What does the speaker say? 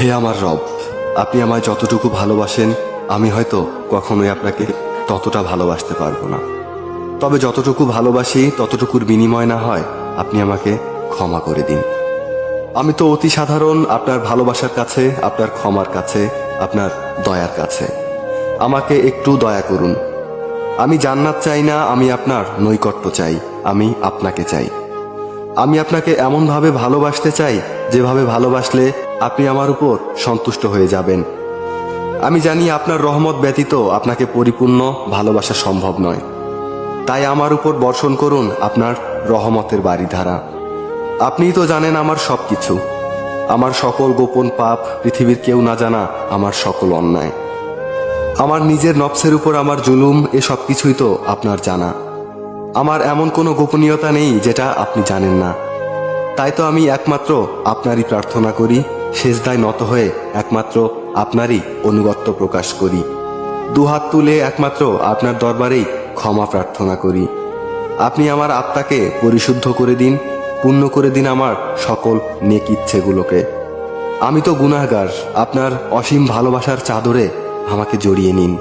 হে আমার রব, আপনি আমায় যতটুকু ভালোবাসেন আমি হয়তো কখনোই আপনাকে ততটা ভালোবাসতে পারবো না। তবে যতটুকু ভালোবাসি ততটুকুর বিনিময় না হয় আপনি আমাকে ক্ষমা করে দিন। আমি তো অতি সাধারণ আপনার ভালোবাসার কাছে, আপনার ক্ষমার কাছে, আপনার দয়ার কাছে। আমাকে একটু দয়া করুন। আমি জান্নাত চাই না, আমি আপনার নৈকট্য চাই, আমি আপনাকে চাই। আমি আপনাকে এমনভাবে ভালোবাসতে চাই যেভাবে ভালোবাসলে আপনি আমার উপর সন্তুষ্ট হয়ে যাবেন। আমি জানি আপনার রহমত ব্যতীত আপনাকে পরিপূর্ণ ভালোবাসা সম্ভব নয়। তাই আমার উপর বর্ষণ করুন আপনার রহমতের বারিধারা। আপনিই তো জানেন আমার সব কিছু, আমার সকল গোপন পাপ, পৃথিবীর কেউ না জানা আমার সকল অন্যায়, আমার নিজের নফসের উপর আমার জুলুম, এ সব কিছুই তো আপনার জানা। আমার এমন কোনো গোপনীয়তা নেই যেটা আপনি জানেন না। তাই তো আমি একমাত্র আপনারই প্রার্থনা করি, সেজদায় নত হয়ে একমাত্র আপনারই অনুগত্য প্রকাশ করি, দুহাত তুলে একমাত্র আপনার দরবারেই ক্ষমা প্রার্থনা করি। আপনি আমার আত্মাকে পরিশুদ্ধ করে দিন, পূর্ণ করে দিন আমার সকল নেক ইচ্ছেগুলোকে। আমি তো গুনাহগার, আপনার অসীম ভালোবাসার চাদরে আমাকে জড়িয়ে নিন।